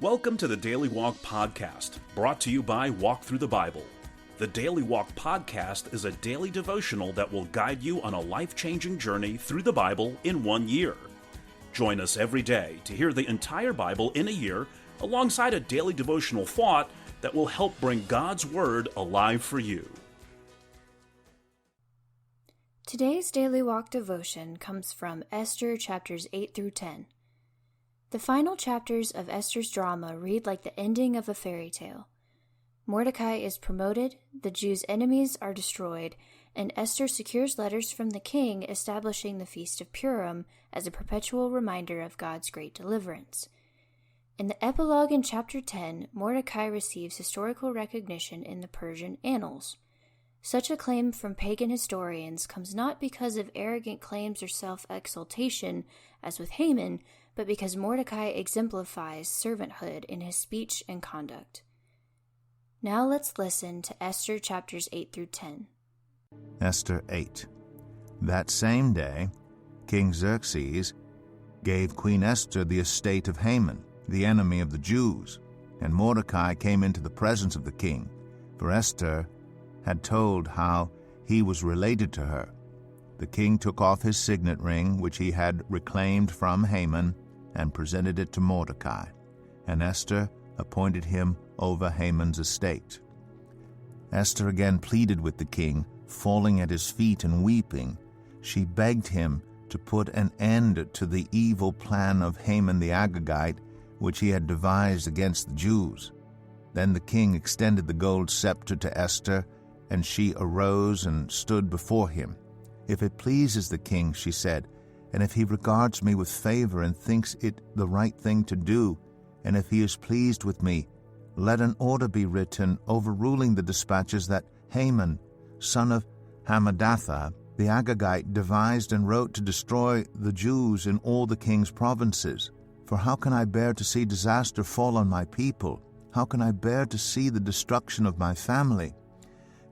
Welcome to the Daily Walk Podcast, brought to you by Walk Thru the Bible. The Daily Walk Podcast is a daily devotional that will guide you on a life-changing journey through the Bible in 1 year. Join us every day to hear the entire Bible in a year, alongside a daily devotional thought that will help bring God's Word alive for you. Today's Daily Walk devotion comes from Esther chapters 8 through 10. The final chapters of Esther's drama read like the ending of a fairy tale. Mordecai is promoted, the Jews' enemies are destroyed, and Esther secures letters from the king establishing the Feast of Purim as a perpetual reminder of God's great deliverance. In the epilogue in chapter 10, Mordecai receives historical recognition in the Persian annals. Such acclaim from pagan historians comes not because of arrogant claims or self-exaltation, as with Haman, but because Mordecai exemplifies servanthood in his speech and conduct. Now let's listen to Esther chapters 8 through 10. Esther 8. That same day, King Xerxes gave Queen Esther the estate of Haman, the enemy of the Jews, and Mordecai came into the presence of the king, for Esther had told how he was related to her. The king took off his signet ring, which he had reclaimed from Haman, and presented it to Mordecai, and Esther appointed him over Haman's estate. Esther again pleaded with the king, falling at his feet and weeping. She begged him to put an end to the evil plan of Haman the Agagite, which he had devised against the Jews. Then the king extended the gold scepter to Esther, and she arose and stood before him. "If it pleases the king," she said, "and if he regards me with favor and thinks it the right thing to do, and if he is pleased with me, let an order be written overruling the dispatches that Haman, son of Hammedatha, the Agagite, devised and wrote to destroy the Jews in all the king's provinces. For how can I bear to see disaster fall on my people? How can I bear to see the destruction of my family?"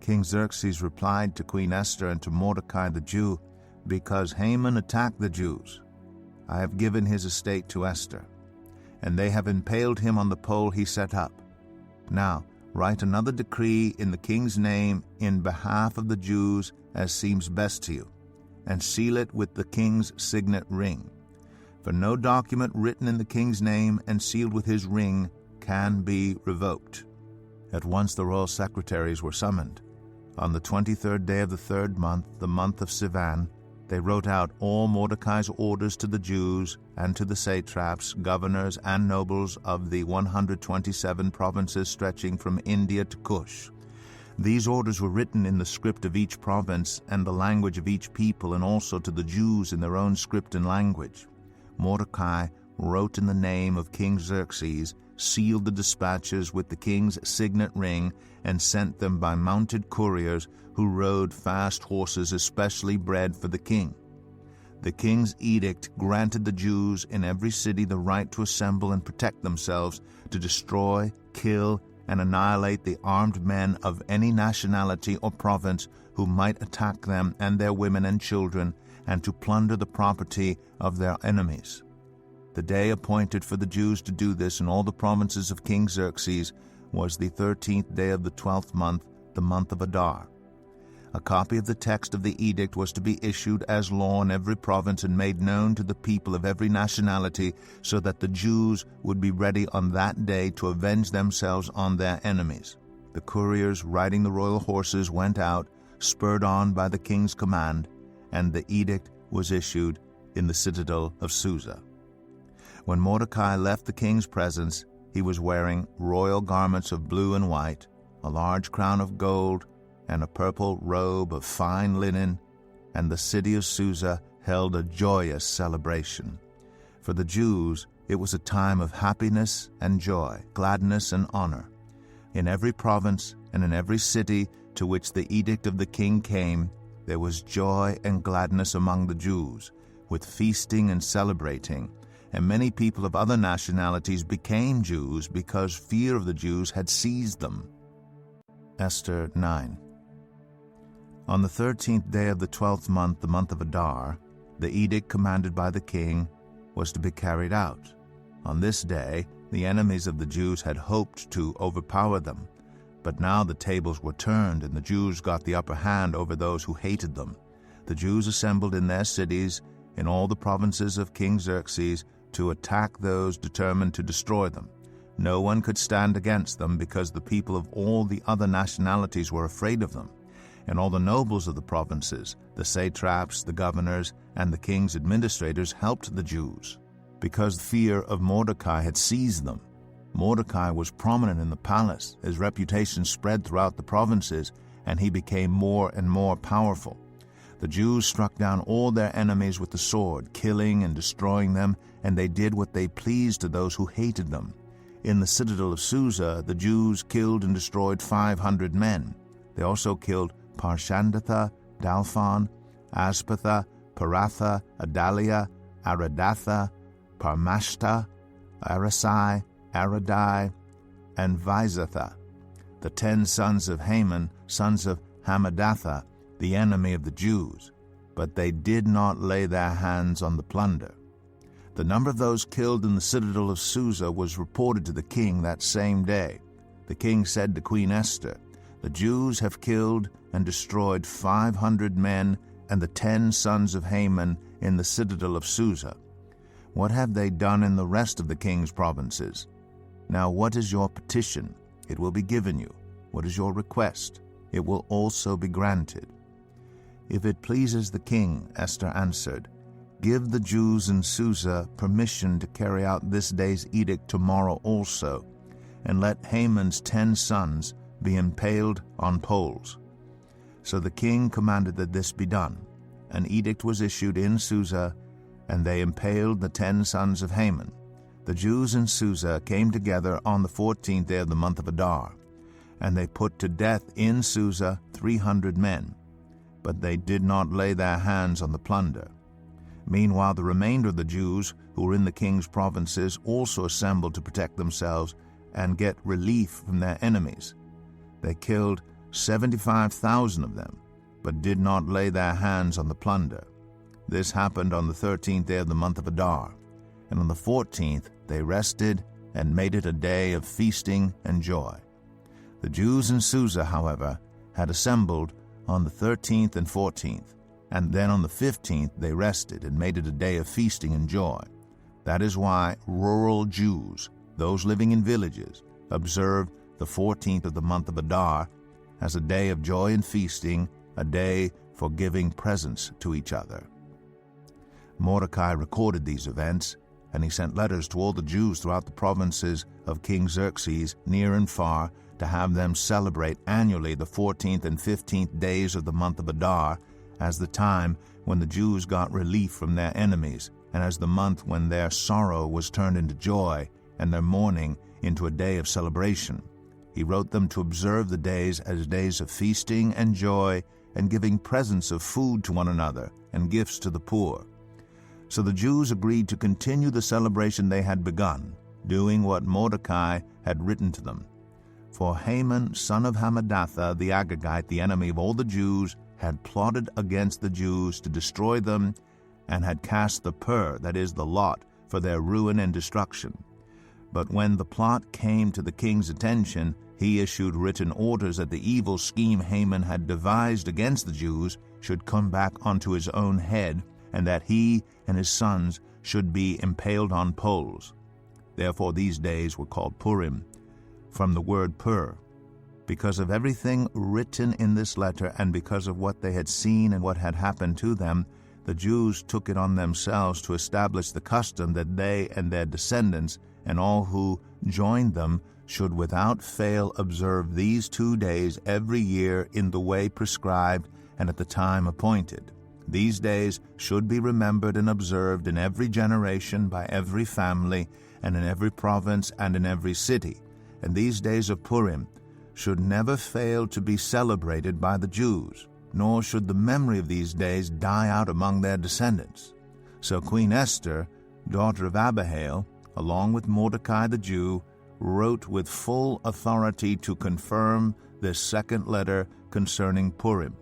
King Xerxes replied to Queen Esther and to Mordecai the Jew, "Because Haman attacked the Jews, I have given his estate to Esther, and they have impaled him on the pole he set up. Now write another decree in the king's name in behalf of the Jews as seems best to you, and seal it with the king's signet ring. For no document written in the king's name and sealed with his ring can be revoked." At once the royal secretaries were summoned. On the 23rd day of the 3rd month, the month of Sivan, they wrote out all Mordecai's orders to the Jews and to the satraps, governors, and nobles of the 127 provinces stretching from India to Cush. These orders were written in the script of each province and the language of each people, and also to the Jews in their own script and language. Mordecai wrote in the name of King Xerxes, sealed the dispatches with the king's signet ring, and sent them by mounted couriers who rode fast horses especially bred for the king. The king's edict granted the Jews in every city the right to assemble and protect themselves, to destroy, kill, and annihilate the armed men of any nationality or province who might attack them and their women and children, and to plunder the property of their enemies. The day appointed for the Jews to do this in all the provinces of King Xerxes was the 13th day of the 12th month, the month of Adar. A copy of the text of the edict was to be issued as law in every province and made known to the people of every nationality, so that the Jews would be ready on that day to avenge themselves on their enemies. The couriers riding the royal horses went out, spurred on by the king's command, and the edict was issued in the citadel of Susa. When Mordecai left the king's presence, he was wearing royal garments of blue and white, a large crown of gold, and a purple robe of fine linen, and the city of Susa held a joyous celebration. For the Jews, it was a time of happiness and joy, gladness and honor. In every province and in every city to which the edict of the king came, there was joy and gladness among the Jews, with feasting and celebrating, and many people of other nationalities became Jews because fear of the Jews had seized them. Esther 9. On the 13th day of the 12th month, the month of Adar, the edict commanded by the king was to be carried out. On this day, The enemies of the Jews had hoped to overpower them, but now the tables were turned and the Jews got the upper hand over those who hated them. The Jews assembled in their cities, in all the provinces of King Xerxes, to attack those determined to destroy them. No one could stand against them because the people of all the other nationalities were afraid of them. And all the nobles of the provinces, the satraps, the governors, and the king's administrators helped the Jews, because fear of Mordecai had seized them. Mordecai was prominent in the palace. His reputation spread throughout the provinces, and he became more and more powerful. The Jews struck down all their enemies with the sword, killing and destroying them, and they did what they pleased to those who hated them. In the citadel of Susa, the Jews killed and destroyed 500 men. They also killed Parshandatha, Dalphon, Aspatha, Paratha, Adalia, Aradatha, Parmashta, Arasai, Aradai, and Vizatha, the 10 sons of Haman, sons of Hammedatha, the enemy of the Jews. But they did not lay their hands on the plunder. The number of those killed in the citadel of Susa was reported to the king that same day. The king said to Queen Esther, "The Jews have killed and destroyed 500 men and the 10 sons of Haman in the citadel of Susa. What have they done in the rest of the king's provinces? Now what is your petition? It will be given you. What is your request? It will also be granted." "If it pleases the king," Esther answered, "give the Jews in Susa permission to carry out this day's edict tomorrow also, and let Haman's 10 sons be impaled on poles." So the king commanded that this be done. An edict was issued in Susa, and they impaled the 10 sons of Haman. The Jews in Susa came together on the 14th day of the month of Adar, and they put to death in Susa 300 men, but they did not lay their hands on the plunder. Meanwhile, the remainder of the Jews who were in the king's provinces also assembled to protect themselves and get relief from their enemies. They killed 75,000 of them, but did not lay their hands on the plunder. This happened on the 13th day of the month of Adar, and on the 14th they rested and made it a day of feasting and joy. The Jews in Susa, however, had assembled on the 13th and 14th, and then on the 15th they rested and made it a day of feasting and joy. That is why rural Jews, those living in villages, observe the 14th of the month of Adar as a day of joy and feasting, a day for giving presents to each other. Mordecai recorded these events, and he sent letters to all the Jews throughout the provinces of King Xerxes, near and far, to have them celebrate annually the 14th and 15th days of the month of Adar as the time when the Jews got relief from their enemies, and as the month when their sorrow was turned into joy and their mourning into a day of celebration. He wrote them to observe the days as days of feasting and joy and giving presents of food to one another and gifts to the poor. So the Jews agreed to continue the celebration they had begun, doing what Mordecai had written to them. For Haman, son of Hammedatha, the Agagite, the enemy of all the Jews, had plotted against the Jews to destroy them and had cast the pur, that is, the lot, for their ruin and destruction. But when the plot came to the king's attention, he issued written orders that the evil scheme Haman had devised against the Jews should come back onto his own head, and that he and his sons should be impaled on poles. Therefore these days were called Purim, from the word pur. Because of everything written in this letter, and because of what they had seen and what had happened to them, the Jews took it on themselves to establish the custom that they and their descendants and all who joined them should without fail observe these 2 days every year in the way prescribed and at the time appointed. These days should be remembered and observed in every generation by every family and in every province and in every city. And these days of Purim should never fail to be celebrated by the Jews, nor should the memory of these days die out among their descendants. So Queen Esther, daughter of Abihail, along with Mordecai the Jew, wrote with full authority to confirm this second letter concerning Purim.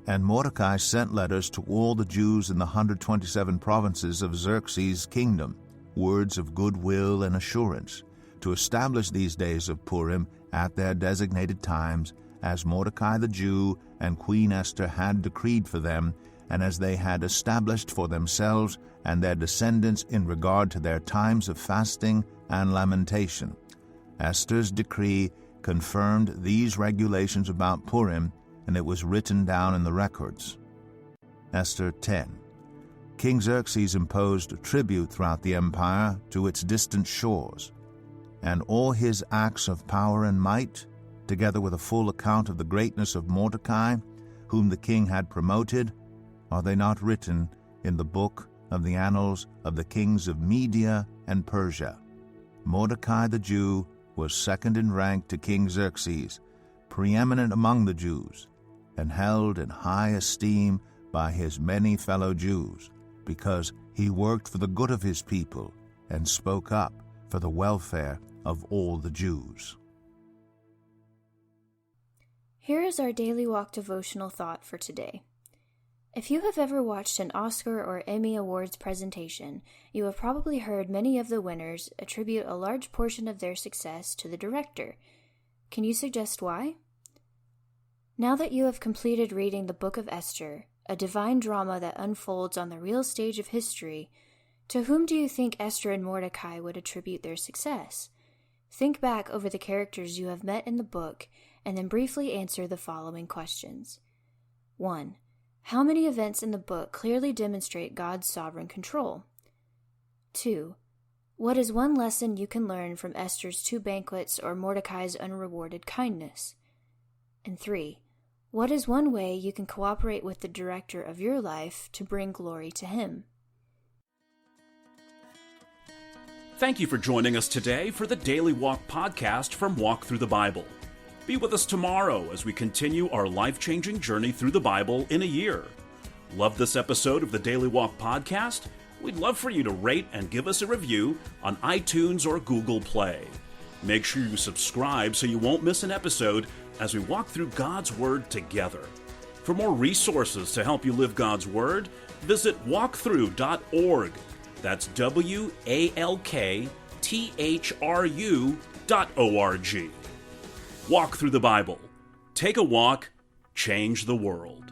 And Mordecai sent letters to all the Jews in the 127 provinces of Xerxes' kingdom, words of goodwill and assurance, to establish these days of Purim at their designated times, as Mordecai the Jew and Queen Esther had decreed for them, and as they had established for themselves and their descendants in regard to their times of fasting and lamentation. Esther's decree confirmed these regulations about Purim, and it was written down in the records. Esther 10. King Xerxes imposed tribute throughout the empire to its distant shores, and all his acts of power and might, together with a full account of the greatness of Mordecai, whom the king had promoted, are they not written in the book of the annals of the kings of Media and Persia? Mordecai the Jew was second in rank to King Xerxes, preeminent among the Jews, and held in high esteem by his many fellow Jews, because he worked for the good of his people and spoke up for the welfare of all the Jews. Here is our Daily Walk devotional thought for today. If you have ever watched an Oscar or Emmy Awards presentation, you have probably heard many of the winners attribute a large portion of their success to the director. Can you suggest why? Now that you have completed reading the Book of Esther, a divine drama that unfolds on the real stage of history, to whom do you think Esther and Mordecai would attribute their success? Think back over the characters you have met in the book, and then briefly answer the following questions. 1. How many events in the book clearly demonstrate God's sovereign control? 2. What is one lesson you can learn from Esther's 2 banquets or Mordecai's unrewarded kindness? And 3. What is one way you can cooperate with the director of your life to bring glory to him? Thank you for joining us today for the Daily Walk podcast from Walk Thru the Bible. Be with us tomorrow as we continue our life-changing journey through the Bible in a year. Love this episode of the Daily Walk podcast? We'd love for you to rate and give us a review on iTunes or Google Play. Make sure you subscribe so you won't miss an episode as we walk through God's Word together. For more resources to help you live God's Word, visit walkthru.org. That's WALKTHRU.org. Walk through the Bible. Take a walk, change the world.